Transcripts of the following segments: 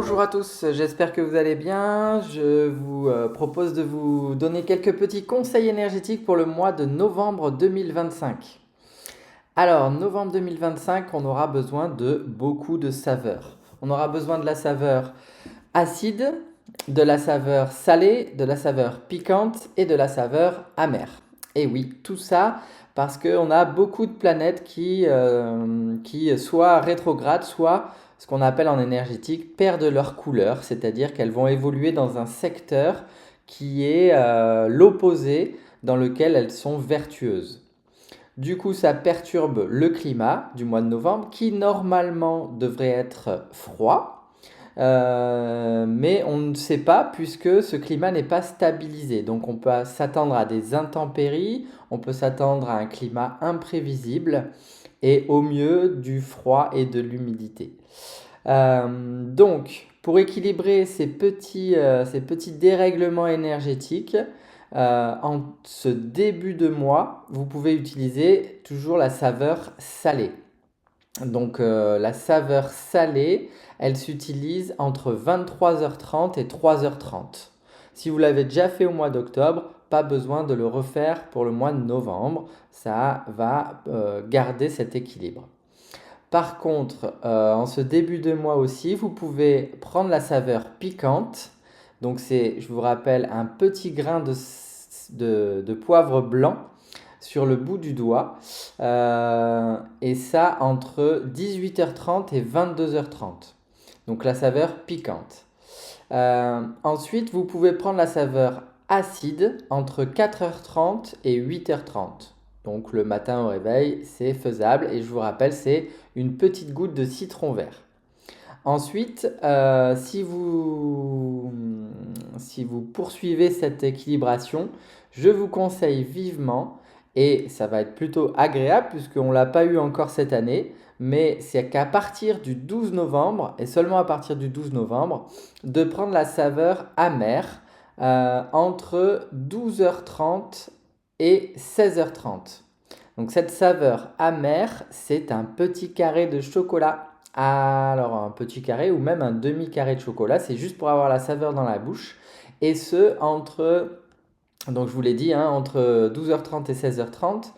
Bonjour à tous, j'espère que vous allez bien. Je vous propose de vous donner quelques petits conseils énergétiques pour le mois de novembre 2025. Alors, novembre 2025, on aura besoin de beaucoup de saveurs. On aura besoin de la saveur acide, de la saveur salée, de la saveur piquante et de la saveur amère. Et oui, tout ça parce qu'on a beaucoup de planètes qui soit rétrogradent, soit ce qu'on appelle en énergétique perdent leur couleur, c'est-à-dire qu'elles vont évoluer dans un secteur qui est l'opposé dans lequel elles sont vertueuses. Du coup, ça perturbe le climat du mois de novembre qui normalement devrait être froid. Mais on ne sait pas puisque ce climat n'est pas stabilisé. Donc on peut s'attendre à des intempéries, on peut s'attendre à un climat imprévisible et au mieux du froid et de l'humidité. Donc pour équilibrer ces petits dérèglements énergétiques, en ce début de mois, vous pouvez utiliser toujours la saveur salée. Donc la saveur salée, elle s'utilise entre 23h30 et 3h30. Si vous l'avez déjà fait au mois d'octobre, pas besoin de le refaire pour le mois de novembre. Ça va garder cet équilibre. Par contre, en ce début de mois aussi, vous pouvez prendre la saveur piquante. Donc c'est, je vous rappelle, un petit grain de poivre blanc sur le bout du doigt. Et ça entre 18h30 et 22h30. Donc la saveur piquante. Ensuite, vous pouvez prendre la saveur acide entre 4h30 et 8h30. Donc le matin au réveil, c'est faisable. Et je vous rappelle, c'est une petite goutte de citron vert. Ensuite, si vous poursuivez cette équilibration, je vous conseille vivement, et ça va être plutôt agréable puisqu'on ne l'a pas eu encore cette année, mais c'est qu'à partir du 12 novembre, et seulement à partir du 12 novembre, de prendre la saveur amère entre 12h30 et 16h30. Donc cette saveur amère, c'est un petit carré de chocolat. Alors un petit carré ou même un demi-carré de chocolat, c'est juste pour avoir la saveur dans la bouche. Et ce, donc je vous l'ai dit, hein, entre 12h30 et 16h30.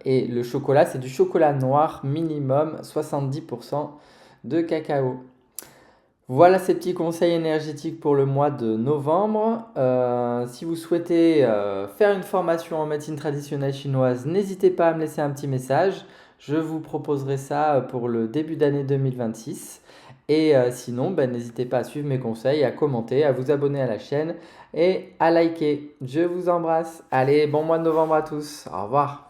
Et le chocolat, c'est du chocolat noir minimum 70% de cacao. Voilà ces petits conseils énergétiques pour le mois de novembre. Si vous souhaitez faire une formation en médecine traditionnelle chinoise, n'hésitez pas à me laisser un petit message. Je vous proposerai ça pour le début d'année 2026. Et sinon, n'hésitez pas à suivre mes conseils, à commenter, à vous abonner à la chaîne et à liker. Je vous embrasse. Allez, bon mois de novembre à tous. Au revoir.